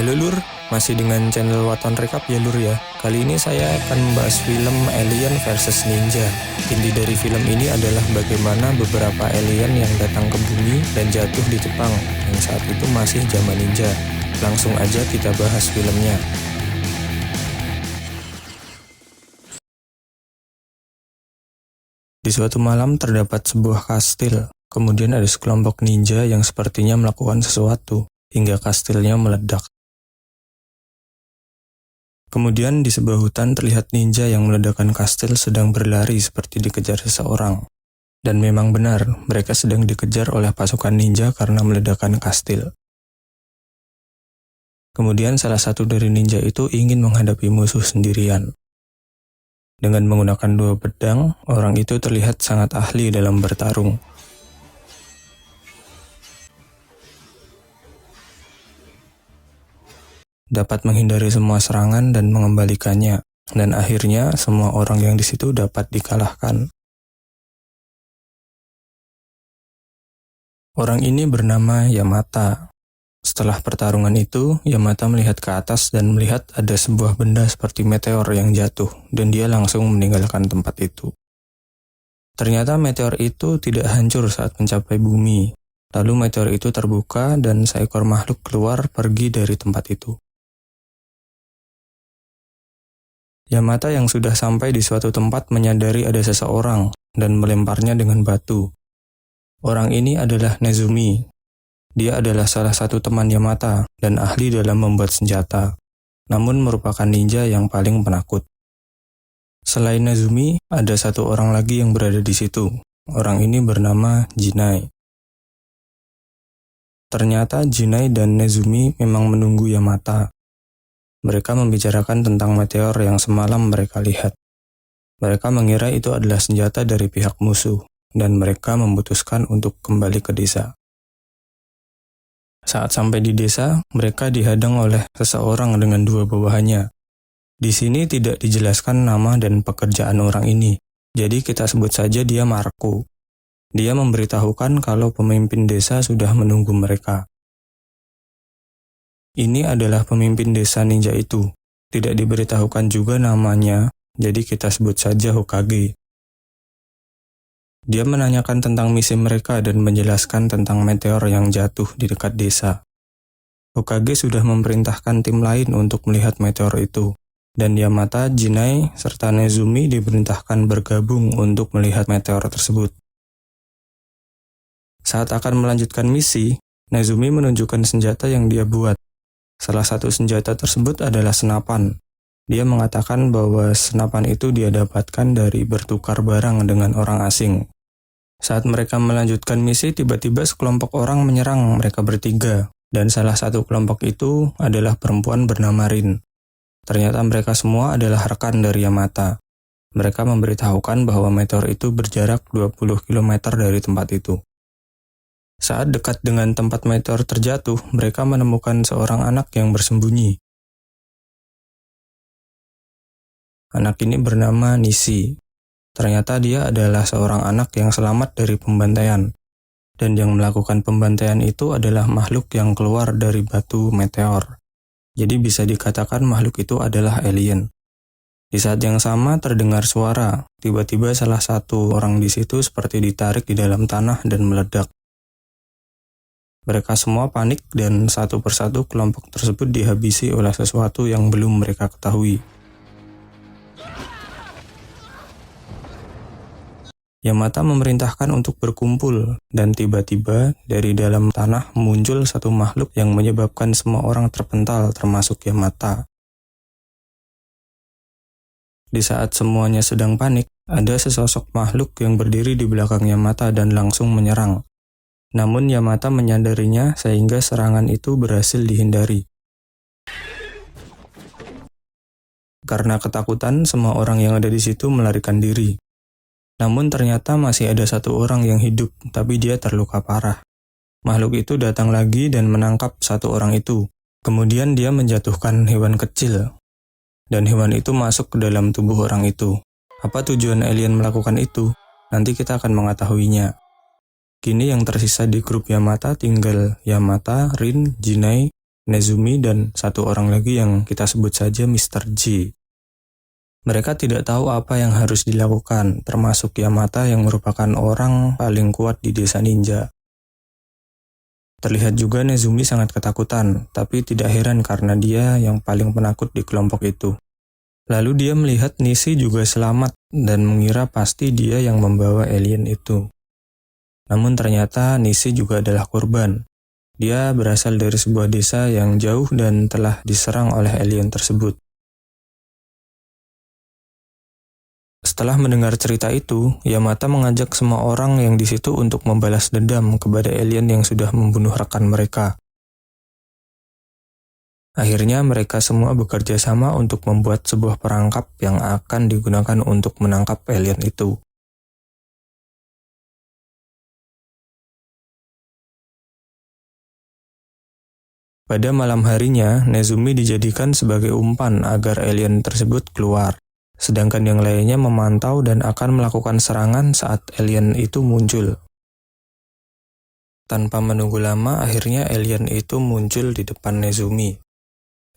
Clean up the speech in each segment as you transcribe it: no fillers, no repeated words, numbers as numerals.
Halo Lur, masih dengan channel Waton Rekap ya Lur ya. Kali ini saya akan membahas film Alien versus Ninja. Inti dari film ini adalah bagaimana beberapa alien yang datang ke bumi dan jatuh di Jepang, yang saat itu masih zaman ninja. Langsung aja kita bahas filmnya. Di suatu malam terdapat sebuah kastil. Kemudian ada sekelompok ninja yang sepertinya melakukan sesuatu, hingga kastilnya meledak. Kemudian di sebuah hutan terlihat ninja yang meledakkan kastil sedang berlari seperti dikejar seseorang. Dan memang benar, mereka sedang dikejar oleh pasukan ninja karena meledakkan kastil. Kemudian salah satu dari ninja itu ingin menghadapi musuh sendirian. Dengan menggunakan 2 pedang, orang itu terlihat sangat ahli dalam bertarung. Dapat menghindari semua serangan dan mengembalikannya, dan akhirnya semua orang yang di situ dapat dikalahkan. Orang ini bernama Yamata. Setelah pertarungan itu, Yamata melihat ke atas dan melihat ada sebuah benda seperti meteor yang jatuh, dan dia langsung meninggalkan tempat itu. Ternyata meteor itu tidak hancur saat mencapai bumi. Lalu meteor itu terbuka dan seekor makhluk keluar pergi dari tempat itu. Yamata yang sudah sampai di suatu tempat menyadari ada seseorang dan melemparnya dengan batu. Orang ini adalah Nezumi. Dia adalah salah satu teman Yamata dan ahli dalam membuat senjata, namun merupakan ninja yang paling penakut. Selain Nezumi, ada satu orang lagi yang berada di situ. Orang ini bernama Jinai. Ternyata Jinai dan Nezumi memang menunggu Yamata. Mereka membicarakan tentang meteor yang semalam mereka lihat. Mereka mengira itu adalah senjata dari pihak musuh, dan mereka memutuskan untuk kembali ke desa. Saat sampai di desa, mereka dihadang oleh seseorang dengan 2 bawahannya. Di sini tidak dijelaskan nama dan pekerjaan orang ini, jadi kita sebut saja dia Marco. Dia memberitahukan kalau pemimpin desa sudah menunggu mereka. Ini adalah pemimpin desa ninja itu. Tidak diberitahukan juga namanya, jadi kita sebut saja Hokage. Dia menanyakan tentang misi mereka dan menjelaskan tentang meteor yang jatuh di dekat desa. Hokage sudah memerintahkan tim lain untuk melihat meteor itu, dan Yamata, Jinai, serta Nezumi diperintahkan bergabung untuk melihat meteor tersebut. Saat akan melanjutkan misi, Nezumi menunjukkan senjata yang dia buat. Salah satu senjata tersebut adalah senapan. Dia mengatakan bahwa senapan itu dia dapatkan dari bertukar barang dengan orang asing. Saat mereka melanjutkan misi, tiba-tiba sekelompok orang menyerang mereka bertiga, dan salah satu kelompok itu adalah perempuan bernama Rin. Ternyata mereka semua adalah rekan dari Yamata. Mereka memberitahukan bahwa meteor itu berjarak 20 km dari tempat itu. Saat dekat dengan tempat meteor terjatuh, mereka menemukan seorang anak yang bersembunyi. Anak ini bernama Nishi. Ternyata dia adalah seorang anak yang selamat dari pembantaian. Dan yang melakukan pembantaian itu adalah makhluk yang keluar dari batu meteor. Jadi bisa dikatakan makhluk itu adalah alien. Di saat yang sama terdengar suara, tiba-tiba salah satu orang di situ seperti ditarik di dalam tanah dan meledak. Mereka semua panik dan satu persatu kelompok tersebut dihabisi oleh sesuatu yang belum mereka ketahui. Yamata memerintahkan untuk berkumpul, dan tiba-tiba dari dalam tanah muncul satu makhluk yang menyebabkan semua orang terpental termasuk Yamata. Di saat semuanya sedang panik, ada sesosok makhluk yang berdiri di belakang Yamata dan langsung menyerang. Namun Yamata menyadarinya sehingga serangan itu berhasil dihindari. Karena ketakutan, semua orang yang ada di situ melarikan diri. Namun ternyata masih ada satu orang yang hidup, tapi dia terluka parah. Makhluk itu datang lagi dan menangkap satu orang itu. Kemudian dia menjatuhkan hewan kecil. Dan hewan itu masuk ke dalam tubuh orang itu. Apa tujuan alien melakukan itu? Nanti kita akan mengetahuinya. Kini yang tersisa di grup Yamata tinggal Yamata, Rin, Jinai, Nezumi, dan satu orang lagi yang kita sebut saja Mr. J. Mereka tidak tahu apa yang harus dilakukan, termasuk Yamata yang merupakan orang paling kuat di desa ninja. Terlihat juga Nezumi sangat ketakutan, tapi tidak heran karena dia yang paling penakut di kelompok itu. Lalu dia melihat Nishi juga selamat dan mengira pasti dia yang membawa alien itu. Namun ternyata Nishi juga adalah korban. Dia berasal dari sebuah desa yang jauh dan telah diserang oleh alien tersebut. Setelah mendengar cerita itu, Yamata mengajak semua orang yang di situ untuk membalas dendam kepada alien yang sudah membunuh rekan mereka. Akhirnya mereka semua bekerja sama untuk membuat sebuah perangkap yang akan digunakan untuk menangkap alien itu. Pada malam harinya, Nezumi dijadikan sebagai umpan agar alien tersebut keluar. Sedangkan yang lainnya memantau dan akan melakukan serangan saat alien itu muncul. Tanpa menunggu lama, akhirnya alien itu muncul di depan Nezumi.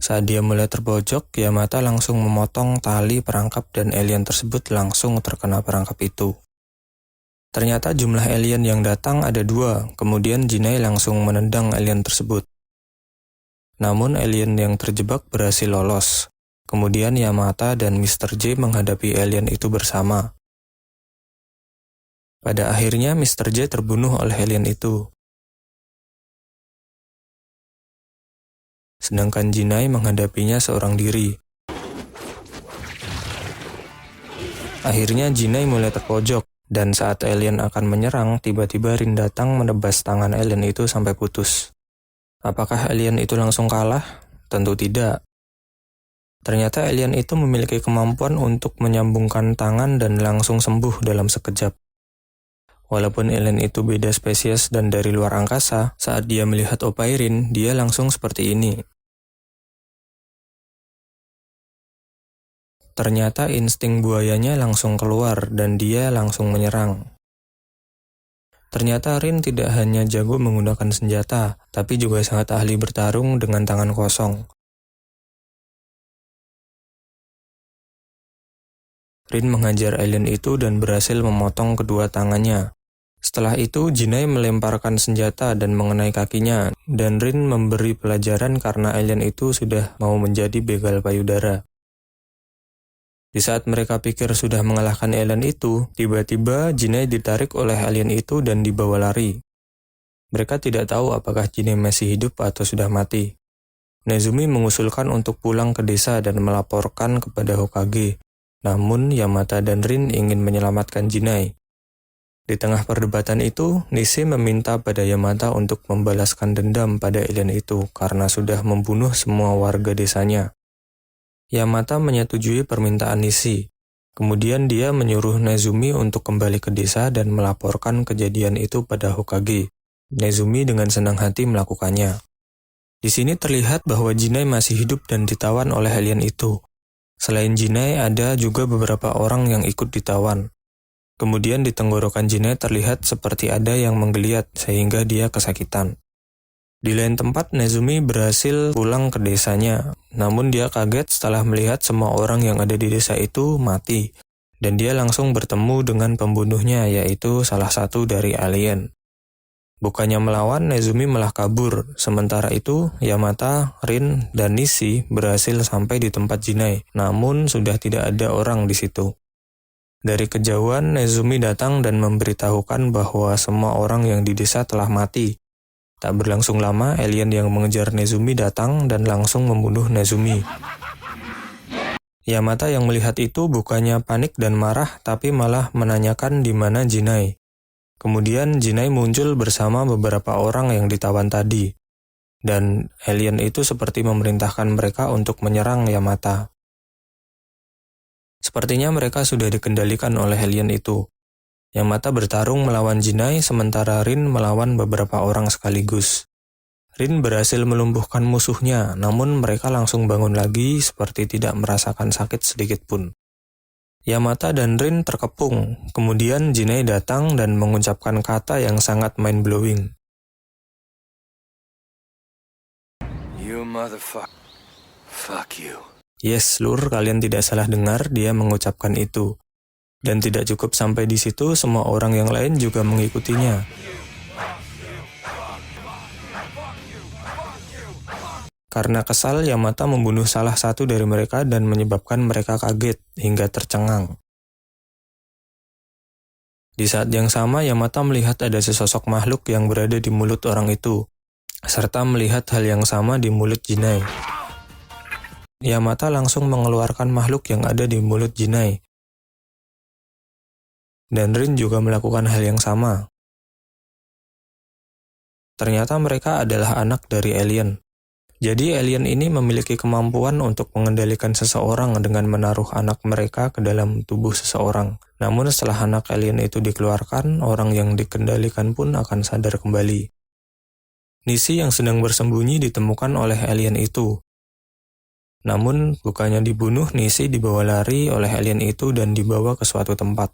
Saat dia mulai terpojok, Yamata langsung memotong tali perangkap dan alien tersebut langsung terkena perangkap itu. Ternyata jumlah alien yang datang ada 2, kemudian Jinai langsung menendang alien tersebut. Namun alien yang terjebak berhasil lolos. Kemudian Yamata dan Mr. J menghadapi alien itu bersama. Pada akhirnya Mr. J terbunuh oleh alien itu. Sedangkan Jinai menghadapinya seorang diri. Akhirnya Jinai mulai terpojok, dan saat alien akan menyerang, tiba-tiba Rin datang menebas tangan alien itu sampai putus. Apakah alien itu langsung kalah? Tentu tidak. Ternyata alien itu memiliki kemampuan untuk menyambungkan tangan dan langsung sembuh dalam sekejap. Walaupun alien itu beda spesies dan dari luar angkasa, saat dia melihat opai Rin, dia langsung seperti ini. Ternyata insting buayanya langsung keluar dan dia langsung menyerang. Ternyata Rin tidak hanya jago menggunakan senjata, tapi juga sangat ahli bertarung dengan tangan kosong. Rin menghajar alien itu dan berhasil memotong kedua tangannya. Setelah itu, Jinai melemparkan senjata dan mengenai kakinya, dan Rin memberi pelajaran karena alien itu sudah mau menjadi begal payudara. Di saat mereka pikir sudah mengalahkan alien itu, tiba-tiba Jinai ditarik oleh alien itu dan dibawa lari. Mereka tidak tahu apakah Jinai masih hidup atau sudah mati. Nezumi mengusulkan untuk pulang ke desa dan melaporkan kepada Hokage. Namun, Yamata dan Rin ingin menyelamatkan Jinai. Di tengah perdebatan itu, Nishi meminta pada Yamata untuk membalaskan dendam pada alien itu karena sudah membunuh semua warga desanya. Yamata menyetujui permintaan Nishi. Kemudian dia menyuruh Nezumi untuk kembali ke desa dan melaporkan kejadian itu pada Hokage. Nezumi dengan senang hati melakukannya. Di sini terlihat bahwa Jinai masih hidup dan ditawan oleh alien itu. Selain Jinai, ada juga beberapa orang yang ikut ditawan. Kemudian di tenggorokan Jinai terlihat seperti ada yang menggeliat sehingga dia kesakitan. Di lain tempat, Nezumi berhasil pulang ke desanya. Namun dia kaget setelah melihat semua orang yang ada di desa itu mati. Dan dia langsung bertemu dengan pembunuhnya, yaitu salah satu dari alien. Bukannya melawan, Nezumi malah kabur. Sementara itu, Yamata, Rin, dan Nishi berhasil sampai di tempat Jinai. Namun sudah tidak ada orang di situ. Dari kejauhan, Nezumi datang dan memberitahukan bahwa semua orang yang di desa telah mati. Tak berlangsung lama, alien yang mengejar Nezumi datang dan langsung membunuh Nezumi. Yamata yang melihat itu bukannya panik dan marah, tapi malah menanyakan di mana Jinai. Kemudian Jinai muncul bersama beberapa orang yang ditawan tadi. Dan alien itu seperti memerintahkan mereka untuk menyerang Yamata. Sepertinya mereka sudah dikendalikan oleh alien itu. Yamata bertarung melawan Jinai sementara Rin melawan beberapa orang sekaligus. Rin berhasil melumpuhkan musuhnya, namun mereka langsung bangun lagi seperti tidak merasakan sakit sedikit pun. Yamata dan Rin terkepung, kemudian Jinai datang dan mengucapkan kata yang sangat mind-blowing. You motherfucker. Fuck you. Yes, Lur, kalian tidak salah dengar, dia mengucapkan itu. Dan tidak cukup sampai di situ, semua orang yang lain juga mengikutinya. Karena kesal, Yamata membunuh salah satu dari mereka dan menyebabkan mereka kaget hingga tercengang. Di saat yang sama, Yamata melihat ada sesosok makhluk yang berada di mulut orang itu, serta melihat hal yang sama di mulut Jinai. Yamata langsung mengeluarkan makhluk yang ada di mulut Jinai. Dan Rin juga melakukan hal yang sama. Ternyata mereka adalah anak dari alien. Jadi alien ini memiliki kemampuan untuk mengendalikan seseorang dengan menaruh anak mereka ke dalam tubuh seseorang. Namun setelah anak alien itu dikeluarkan, orang yang dikendalikan pun akan sadar kembali. Nisi yang sedang bersembunyi ditemukan oleh alien itu. Namun bukannya dibunuh, Nisi dibawa lari oleh alien itu dan dibawa ke suatu tempat.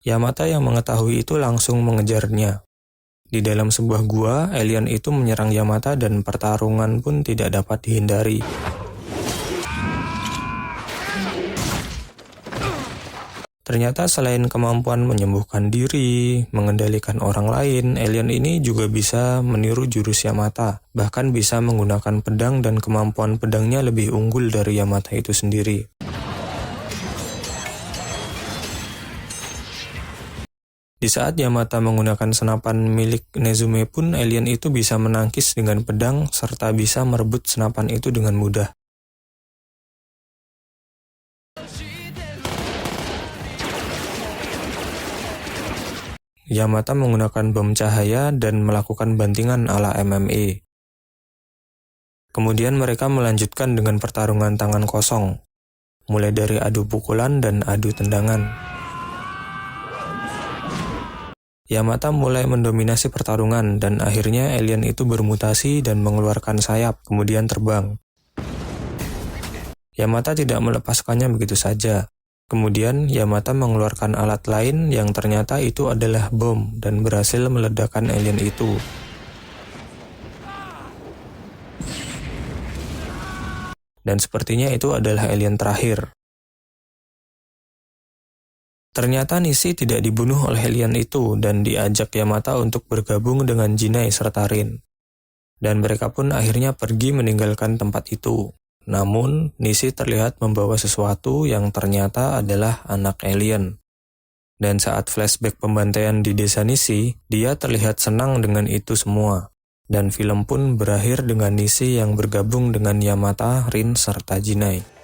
Yamata yang mengetahui itu langsung mengejarnya. Di dalam sebuah gua, alien itu menyerang Yamata dan pertarungan pun tidak dapat dihindari. Ternyata selain kemampuan menyembuhkan diri, mengendalikan orang lain, alien ini juga bisa meniru jurus Yamata, bahkan bisa menggunakan pedang dan kemampuan pedangnya lebih unggul dari Yamata itu sendiri. Di saat Yamata menggunakan senapan milik Nezume pun, alien itu bisa menangkis dengan pedang serta bisa merebut senapan itu dengan mudah. Yamata menggunakan bom cahaya dan melakukan bantingan ala MMA. Kemudian mereka melanjutkan dengan pertarungan tangan kosong, mulai dari adu pukulan dan adu tendangan. Yamata mulai mendominasi pertarungan dan akhirnya alien itu bermutasi dan mengeluarkan sayap, kemudian terbang. Yamata tidak melepaskannya begitu saja. Kemudian Yamata mengeluarkan alat lain yang ternyata itu adalah bom dan berhasil meledakkan alien itu. Dan sepertinya itu adalah alien terakhir. Ternyata Nisi tidak dibunuh oleh alien itu dan diajak Yamata untuk bergabung dengan Jinai serta Rin. Dan mereka pun akhirnya pergi meninggalkan tempat itu. Namun, Nisi terlihat membawa sesuatu yang ternyata adalah anak alien. Dan saat flashback pembantaian di desa Nisi, dia terlihat senang dengan itu semua. Dan film pun berakhir dengan Nisi yang bergabung dengan Yamata, Rin, serta Jinai.